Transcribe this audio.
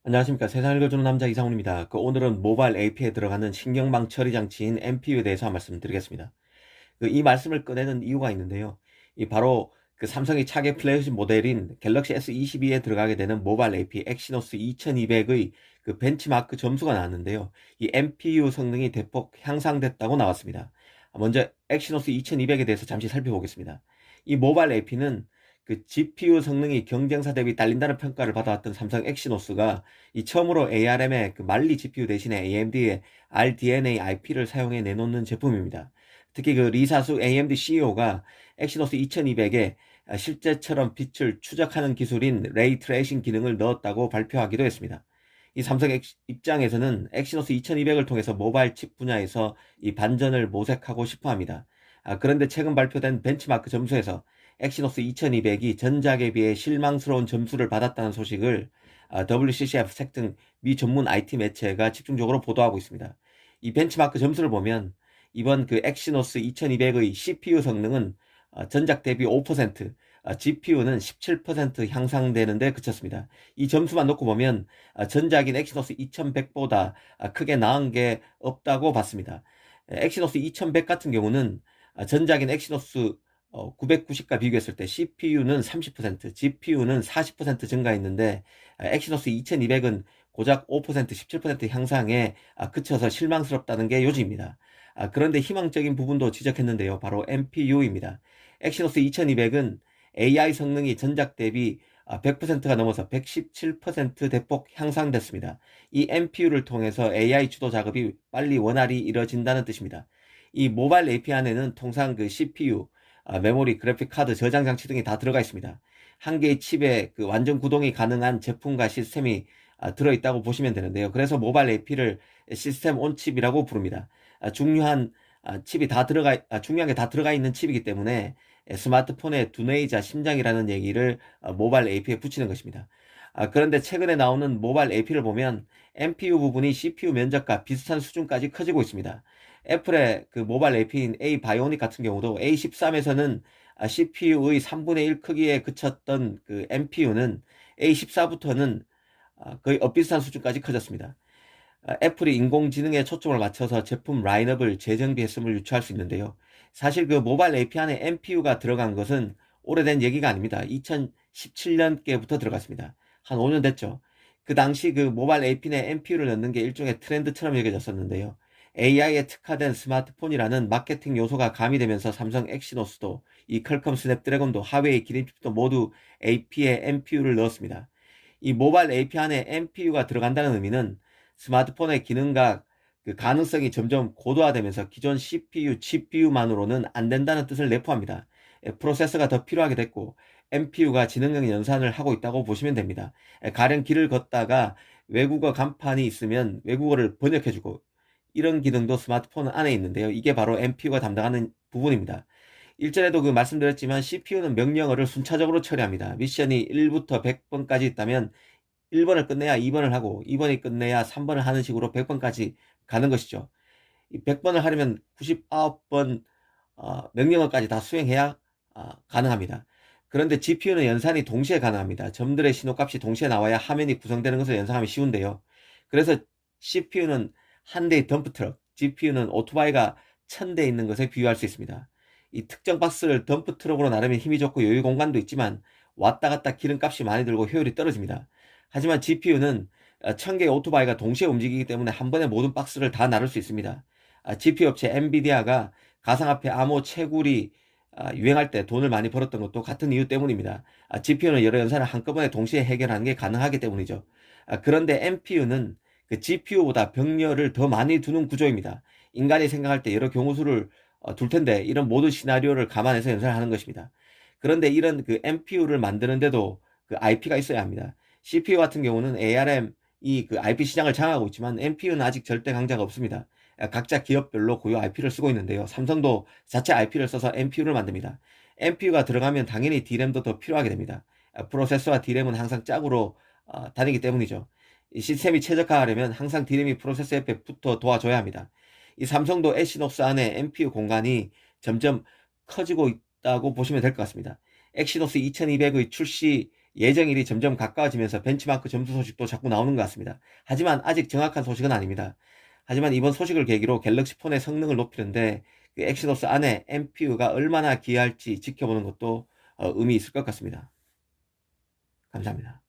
안녕하십니까. 세상을 읽어주는 남자 이상훈입니다. 오늘은 모바일 AP에 들어가는 신경망 처리 장치인 MPU에 대해서 말씀드리겠습니다. 이 말씀을 꺼내는 이유가 있는데요. 바로 삼성이 차기 플래그십 모델인 갤럭시 S22에 들어가게 되는 모바일 AP 엑시노스 2200의 벤치마크 점수가 나왔는데요. 이 MPU 성능이 대폭 향상됐다고 나왔습니다. 먼저 엑시노스 2200에 대해서 잠시 살펴보겠습니다. 이 모바일 AP는 GPU 성능이 경쟁사 대비 딸린다는 평가를 받아왔던 삼성 엑시노스가 처음으로 ARM의 만리 GPU 대신에 AMD의 RDNA IP를 사용해 내놓는 제품입니다. 특히 리사수 AMD CEO가 엑시노스 2200에 실제처럼 빛을 추적하는 기술인 레이 트레이싱 기능을 넣었다고 발표하기도 했습니다. 이 삼성 입장에서는 엑시노스 2200을 통해서 모바일 칩 분야에서 이 반전을 모색하고 싶어 합니다. 그런데 최근 발표된 벤치마크 점수에서 엑시노스 2200이 전작에 비해 실망스러운 점수를 받았다는 소식을 WCCF 색 등 미 전문 IT 매체가 집중적으로 보도하고 있습니다. 이 벤치마크 점수를 보면 이번 엑시노스 2200의 CPU 성능은 전작 대비 5%, GPU는 17% 향상되는 데 그쳤습니다. 이 점수만 놓고 보면 전작인 엑시노스 2100보다 크게 나은 게 없다고 봤습니다. 엑시노스 2100 같은 경우는 전작인 엑시노스 990과 비교했을 때 CPU는 30%, GPU는 40% 증가했는데 엑시노스 2200은 고작 5%, 17% 향상에 그쳐서 실망스럽다는 게 요지입니다. 그런데 희망적인 부분도 지적했는데요. 바로 MPU입니다. 엑시노스 2200은 AI 성능이 전작 대비 100%가 넘어서 117% 대폭 향상됐습니다. 이 MPU를 통해서 AI 주도 작업이 빨리 원활히 이뤄진다는 뜻입니다. 이 모바일 API 안에는 통상 CPU, 메모리, 그래픽 카드, 저장 장치 등이 다 들어가 있습니다. 한 개의 칩에 완전 구동이 가능한 제품과 시스템이 들어있다고 보시면 되는데요. 그래서 모바일 AP를 시스템 온 칩이라고 부릅니다. 중요한 중요한 게 다 들어가 있는 칩이기 때문에 스마트폰의 두뇌이자 심장이라는 얘기를 모바일 AP에 붙이는 것입니다. 그런데 최근에 나오는 모바일 AP를 보면 MPU 부분이 CPU 면적과 비슷한 수준까지 커지고 있습니다. 애플의 모바일 AP인 A 바이오닉 같은 경우도 A13에서는 CPU의 3분의 1 크기에 그쳤던 MPU는 A14부터는 거의 엇비슷한 수준까지 커졌습니다. 애플이 인공지능에 초점을 맞춰서 제품 라인업을 재정비했음을 유추할 수 있는데요. 사실 모바일 API 안에 MPU가 들어간 것은 오래된 얘기가 아닙니다. 2017년께부터 들어갔습니다. 한 5년 됐죠. 그 당시 모바일 API 내 MPU를 넣는 게 일종의 트렌드처럼 여겨졌었는데요. AI에 특화된 스마트폰이라는 마케팅 요소가 가미되면서 삼성 엑시노스도 이 퀄컴 스냅드래곤도 하웨이 기름칩도 모두 AP에 MPU를 넣었습니다. 이 모바일 API 안에 MPU가 들어간다는 의미는 스마트폰의 기능과 가능성이 점점 고도화되면서 기존 CPU, GPU만으로는 안 된다는 뜻을 내포합니다. 프로세서가 더 필요하게 됐고 MPU가 지능형 연산을 하고 있다고 보시면 됩니다. 가령 길을 걷다가 외국어 간판이 있으면 외국어를 번역해주고 이런 기능도 스마트폰 안에 있는데요. 이게 바로 MPU가 담당하는 부분입니다. 일전에도 말씀드렸지만 CPU는 명령어를 순차적으로 처리합니다. 미션이 1부터 100번까지 있다면 1번을 끝내야 2번을 하고 2번이 끝내야 3번을 하는 식으로 100번까지 가는 것이죠. 이 100번을 하려면 99번 명령어까지 다 수행해야 가능합니다. 그런데 GPU는 연산이 동시에 가능합니다. 점들의 신호값이 동시에 나와야 화면이 구성되는 것을 연상하면 쉬운데요. 그래서 CPU는 한 대의 덤프트럭, GPU는 오토바이가 1000대 있는 것에 비유할 수 있습니다. 이 특정 박스를 덤프트럭으로 나르면 힘이 좋고 여유 공간도 있지만 왔다 갔다 기름값이 많이 들고 효율이 떨어집니다. 하지만 GPU는 1000개의 오토바이가 동시에 움직이기 때문에 한 번에 모든 박스를 다 나를 수 있습니다. GPU 업체 엔비디아가 가상화폐 암호 채굴이 유행할 때 돈을 많이 벌었던 것도 같은 이유 때문입니다. GPU는 여러 연산을 한꺼번에 동시에 해결하는 게 가능하기 때문이죠. 그런데 NPU는 GPU보다 병렬을 더 많이 두는 구조입니다. 인간이 생각할 때 여러 경우수를 둘 텐데 이런 모든 시나리오를 감안해서 연산을 하는 것입니다. 그런데 이런 NPU를 만드는데도 IP가 있어야 합니다. CPU 같은 경우는 ARM이 IP 시장을 장악하고 있지만 NPU는 아직 절대 강자가 없습니다. 각자 기업별로 고유 IP를 쓰고 있는데요. 삼성도 자체 IP를 써서 NPU를 만듭니다. NPU가 들어가면 당연히 D램도 더 필요하게 됩니다. 프로세서와 D램은 항상 짝으로 다니기 때문이죠. 이 시스템이 최적화하려면 항상 D램이 프로세서 옆에 붙어 도와줘야 합니다. 이 삼성도 엑시노스 안에 NPU 공간이 점점 커지고 있다고 보시면 될 것 같습니다. 엑시노스 2200의 출시 예정일이 점점 가까워지면서 벤치마크 점수 소식도 자꾸 나오는 것 같습니다. 하지만 아직 정확한 소식은 아닙니다. 하지만 이번 소식을 계기로 갤럭시 폰의 성능을 높이는데 그 엑시노스 안에 NPU가 얼마나 기여할지 지켜보는 것도 의미 있을 것 같습니다. 감사합니다.